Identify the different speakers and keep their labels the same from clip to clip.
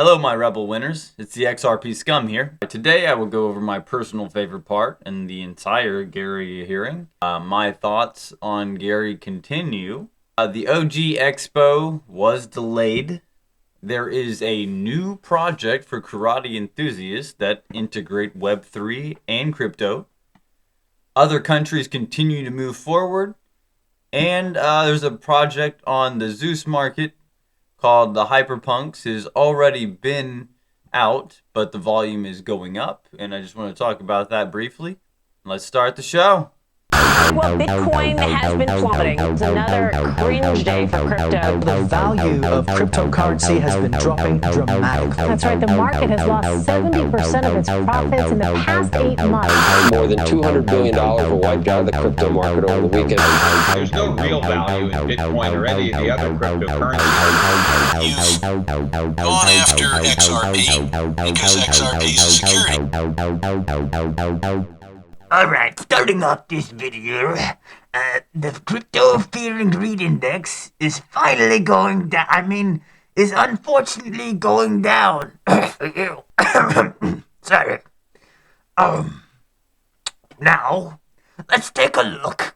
Speaker 1: Hello, my rebel winners. It's the XRP scum here. Today, I will go over my personal favorite part in the entire Gary hearing. My thoughts on Gary continue. The OG Expo was delayed. There is a new project for karate enthusiasts that integrate Web3 and crypto. Other countries continue to move forward. And there's a project on the Zeus market called the Hyperpunks. Has already been out, but the volume is going up, and I just want to talk about that briefly. Let's start the show.
Speaker 2: Well, Bitcoin has been plummeting. It's another cringe day for crypto.
Speaker 3: The value of cryptocurrency has been dropping dramatically.
Speaker 2: That's right. The market has lost 70% of its profits in the past 8 months.
Speaker 4: More than $200 billion were wiped out of the crypto market over the weekend.
Speaker 5: There's no real value in Bitcoin or any of the other cryptocurrencies.
Speaker 6: You've gone after XRP because XRP is a security.
Speaker 7: Alright, starting off this video, the crypto fear and greed index is finally going down. Is unfortunately going down. Sorry. Now, let's take a look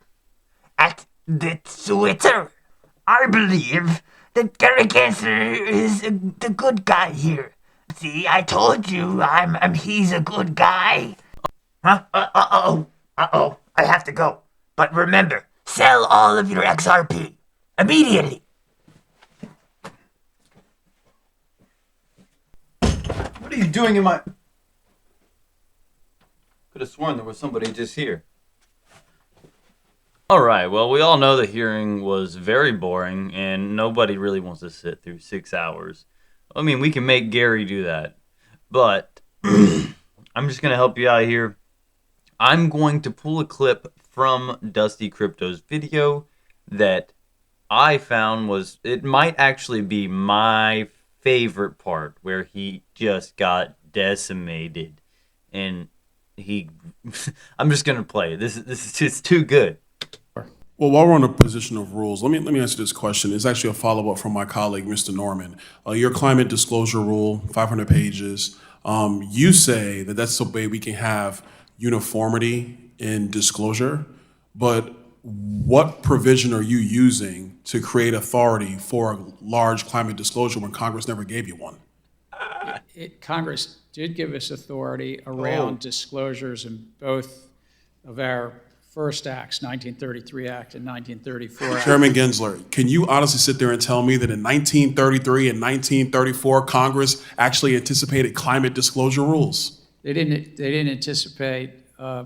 Speaker 7: at the Twitter. I believe that Gary Gensler is the good guy here. See, I told you, he's a good guy. Huh? Uh-oh. I have to go. But remember, sell all of your XRP. Immediately.
Speaker 1: What are you doing in my... Could have sworn there was somebody just here. Alright, well, we all know the hearing was very boring, and nobody really wants to sit through 6 hours. We can make Gary do that. But, I'm just going to help you out here. I'm going to pull a clip from Dusty Crypto's video that I found it might actually be my favorite part, where he just got decimated. And I'm just going to play it. This is just too good.
Speaker 8: Well, while we're on the position of rules, let me answer this question. It's actually a follow-up from my colleague, Mr. Norman. Your climate disclosure rule, 500 pages, you say that that's the way we can have uniformity in disclosure, but what provision are you using to create authority for a large climate disclosure when Congress never gave you one?
Speaker 9: Congress did give us authority around disclosures in both of our first acts, 1933 Act and 1934 Act.
Speaker 8: Chairman Gensler, can you honestly sit there and tell me that in 1933 and 1934, Congress actually anticipated climate disclosure rules?
Speaker 9: They didn't anticipate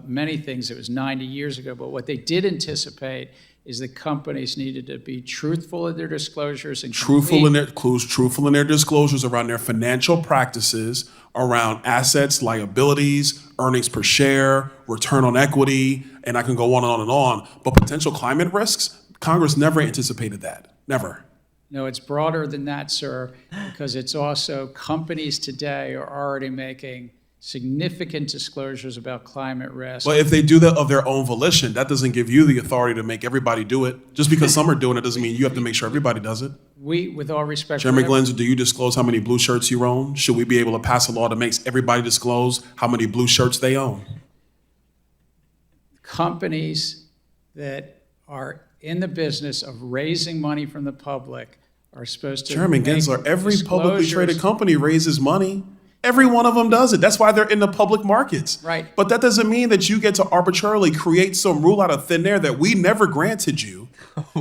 Speaker 9: many things. It was 90 years ago, but what they did anticipate is that companies needed to be truthful in their disclosures and
Speaker 8: truthful in their disclosures around their financial practices, around assets, liabilities, earnings per share, return on equity, and I can go on and on and on. But potential climate risks, Congress never anticipated that. Never.
Speaker 9: No, it's broader than that, sir, because it's also companies today are already making significant disclosures about climate risk.
Speaker 8: But if they do that of their own volition, that doesn't give you the authority to make everybody do it. Just because some are doing it doesn't mean you have to make sure everybody does it.
Speaker 9: We, with all respect...
Speaker 8: Chairman Glenser, do you disclose how many blue shirts you own? Should we be able to pass a law that makes everybody disclose how many blue shirts they own?
Speaker 9: Companies that are in the business of raising money from the public are supposed to...
Speaker 8: Chairman Gensler, every publicly traded company raises money. Every one of them does it. That's why they're in the public markets.
Speaker 9: Right.
Speaker 8: But that doesn't mean that you get to arbitrarily create some rule out of thin air that we never granted you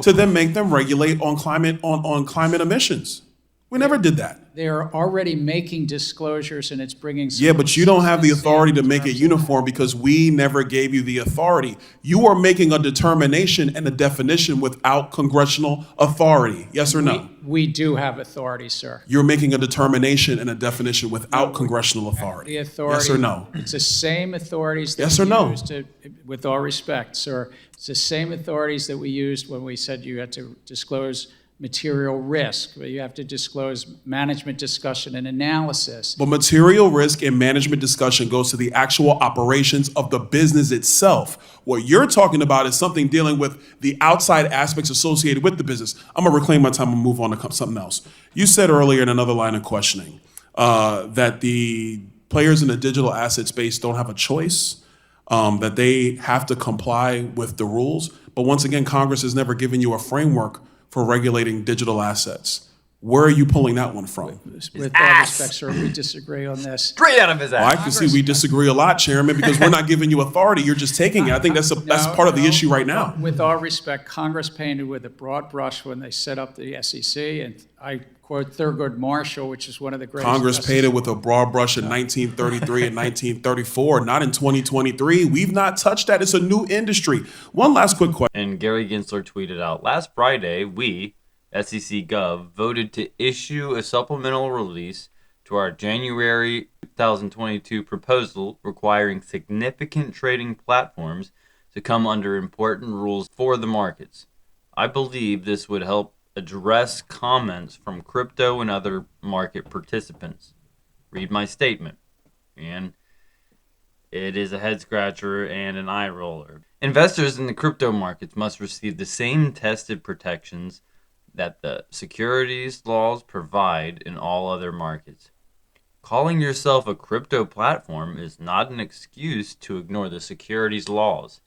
Speaker 8: to then make them regulate on climate emissions. We never did that.
Speaker 9: They're already making disclosures, and it's bringing...
Speaker 8: Yeah, but you don't have the authority to make it uniform because we never gave you the authority. You are making a determination and a definition without congressional authority. Yes or no?
Speaker 9: We do have authority, sir.
Speaker 8: You're making a determination and a definition without congressional authority.
Speaker 9: The authority.
Speaker 8: Yes or no?
Speaker 9: It's the same authorities that
Speaker 8: yes
Speaker 9: we
Speaker 8: or no?
Speaker 9: used to, with all respect, sir, it's the same authorities that we used when we said you had to disclose material risk, but you have to disclose management discussion and analysis.
Speaker 8: But material risk and management discussion goes to the actual operations of the business itself. What you're talking about is something dealing with the outside aspects associated with the business. I'm gonna reclaim my time and move on to something else. You said earlier in another line of questioning, that the players in the digital asset space don't have a choice, that they have to comply with the rules. But once again, Congress has never given you a framework for regulating digital assets. Where are you pulling that one from?
Speaker 9: With all respect, sir, we disagree on this.
Speaker 1: Straight out of his
Speaker 8: Well,
Speaker 1: ass.
Speaker 8: I can see we disagree a lot, Chairman, because we're not giving you authority. You're just taking it. I think that's part of the issue right now.
Speaker 9: With all respect, Congress painted with a broad brush when they set up the SEC, and I quote Thurgood Marshall, which is one of the greatest.
Speaker 8: Congress painted with a broad brush in 1933 and 1934, not in 2023. We've not touched that. It's a new industry. One last quick question.
Speaker 1: And Gary Gensler tweeted out, last Friday, we, SEC Gov, voted to issue a supplemental release to our January 2022 proposal requiring significant trading platforms to come under important rules for the markets. I believe this would help address comments from crypto and other market participants. Read my statement. And it is a head scratcher and an eye roller. Investors in the crypto markets must receive the same tested protections that the securities laws provide in all other markets. Calling yourself a crypto platform is not an excuse to ignore the securities laws.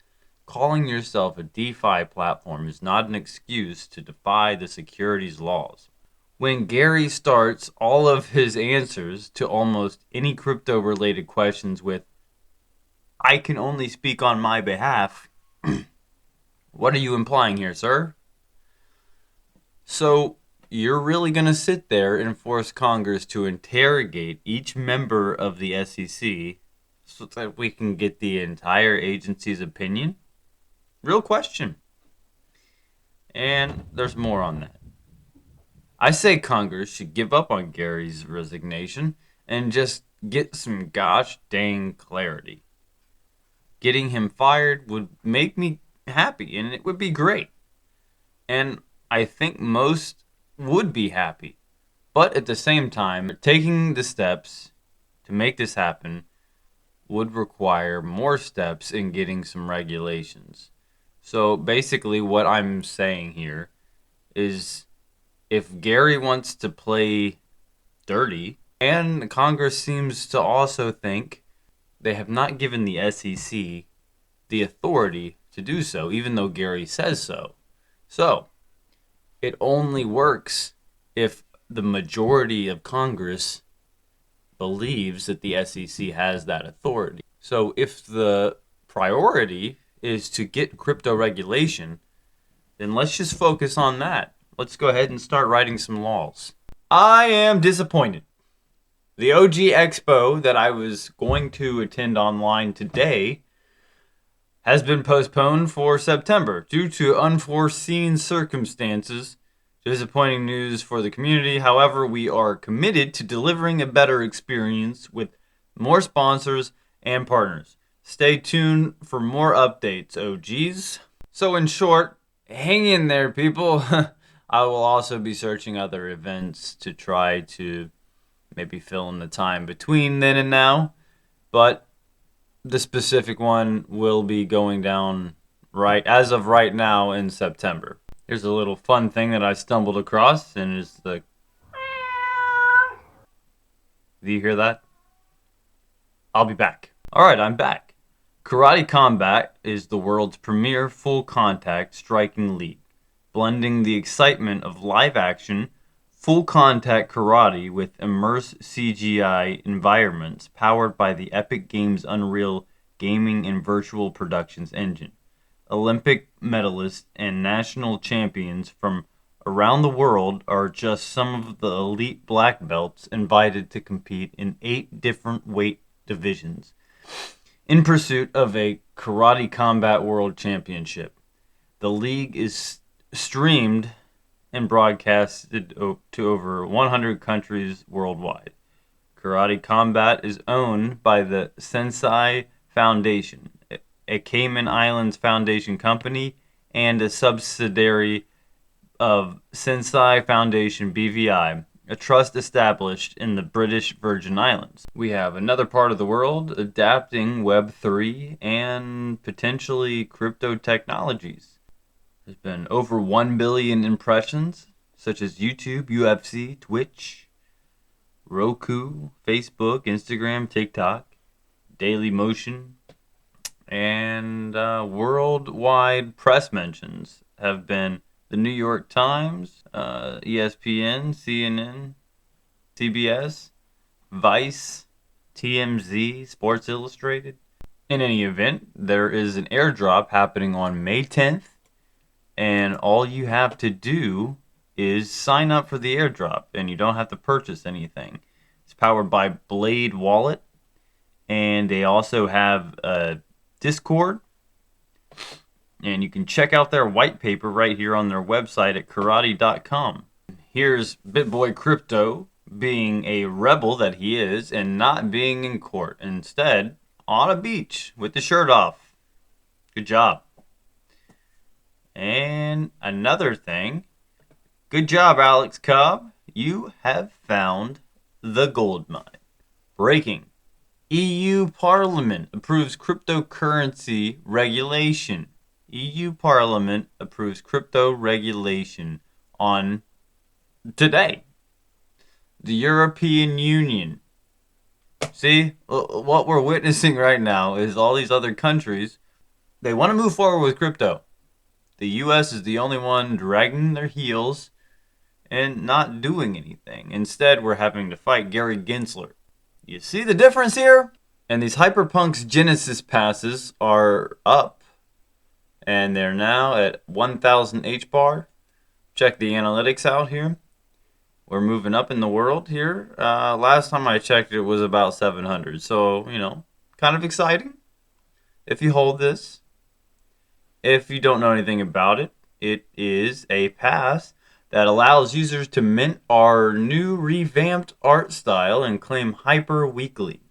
Speaker 1: Calling yourself a DeFi platform is not an excuse to defy the securities laws. When Gary starts all of his answers to almost any crypto-related questions with, "I can only speak on my behalf," what are you implying here, sir? So you're really going to sit there and force Congress to interrogate each member of the SEC so that we can get the entire agency's opinion? Real question. And there's more on that. I say Congress should give up on Gary's resignation and just get some gosh dang clarity. Getting him fired would make me happy, and it would be great. And I think most would be happy. But at the same time, taking the steps to make this happen would require more steps in getting some regulations. So basically what I'm saying here is if Gary wants to play dirty, and Congress seems to also think they have not given the SEC the authority to do so, even though Gary says so. So it only works if the majority of Congress believes that the SEC has that authority. So if the priority is to get crypto regulation, then let's just focus on that. Let's go ahead and start writing some laws. I am disappointed. The OG Expo that I was going to attend online today has been postponed for September due to unforeseen circumstances. Disappointing news for the community. However, we are committed to delivering a better experience with more sponsors and partners. Stay tuned for more updates, OGs. So in short, hang in there, people. I will also be searching other events to try to maybe fill in the time between then and now. But the specific one will be going down as of right now in September. Here's a little fun thing that I stumbled across, and it's the... Do you hear that? I'll be back. Alright, I'm back. Karate Combat is the world's premier full-contact striking league, blending the excitement of live-action, full-contact karate with immersive CGI environments powered by the Epic Games Unreal Gaming and Virtual Productions engine. Olympic medalists and national champions from around the world are just some of the elite black belts invited to compete in 8 different weight divisions in pursuit of a Karate Combat World Championship. The league is streamed and broadcasted to over 100 countries worldwide. Karate Combat is owned by the Sensei Foundation, a Cayman Islands Foundation company, and a subsidiary of Sensei Foundation BVI, a trust established in the British Virgin Islands. We have another part of the world adapting Web3 and potentially crypto technologies. There's been over 1 billion impressions, such as YouTube, UFC, Twitch, Roku, Facebook, Instagram, TikTok, Daily Motion, and worldwide press mentions have been the New York Times, ESPN, CNN, CBS, Vice, TMZ, Sports Illustrated. In any event, there is an airdrop happening on May 10th, and all you have to do is sign up for the airdrop, and you don't have to purchase anything. It's powered by Blade Wallet, and they also have a Discord, and you can check out their white paper right here on their website at karate.com. Here's Bitboy Crypto being a rebel that he is and not being in court. Instead, on a beach with the shirt off. Good job. And another thing, good job, Alex Cobb. You have found the gold mine. Breaking. EU Parliament approves cryptocurrency regulation. EU Parliament approves crypto regulation on today. The European Union. See, what we're witnessing right now is all these other countries, they want to move forward with crypto. The US is the only one dragging their heels and not doing anything. Instead, we're having to fight Gary Gensler. You see the difference here? And these Hyperpunks Genesis passes are up, and they're now at 1,000 H-bar. Check the analytics out here. We're moving up in the world here. Last time I checked, it was about 700. So, kind of exciting if you hold this. If you don't know anything about it, it is a pass that allows users to mint our new revamped art style and claim Hyper weekly.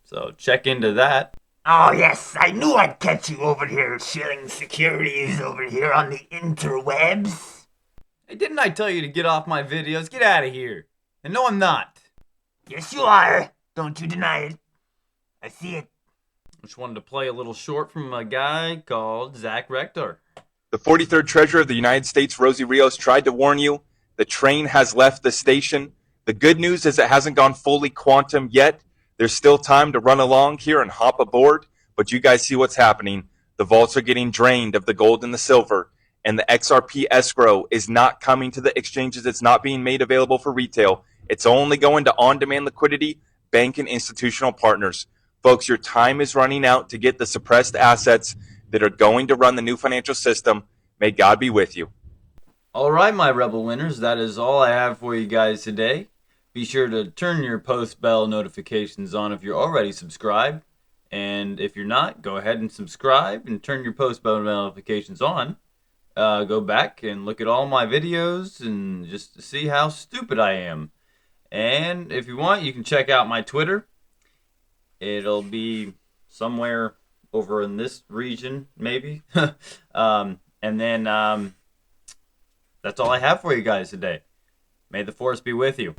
Speaker 1: So check into that.
Speaker 7: Oh, yes, I knew I'd catch you over here shilling securities over here on the interwebs.
Speaker 1: Hey, didn't I tell you to get off my videos? Get out of here. And no, I'm not.
Speaker 7: Yes, you are. Don't you deny it. I see it.
Speaker 1: Just wanted to play a little short from a guy called Zach Rector.
Speaker 10: The 43rd Treasurer of the United States, Rosie Rios, tried to warn you. The train has left the station. The good news is it hasn't gone fully quantum yet. There's still time to run along here and hop aboard, but you guys see what's happening. The vaults are getting drained of the gold and the silver, and the XRP escrow is not coming to the exchanges. It's not being made available for retail. It's only going to on-demand liquidity, bank and institutional partners. Folks, your time is running out to get the suppressed assets that are going to run the new financial system. May God be with you.
Speaker 1: All right, my Rebel winners, that is all I have for you guys today. Be sure to turn your post bell notifications on if you're already subscribed. And if you're not, go ahead and subscribe and turn your post bell notifications on. Go back and look at all my videos and just to see how stupid I am. And if you want, you can check out my Twitter. It'll be somewhere over in this region, maybe. And then that's all I have for you guys today. May the force be with you.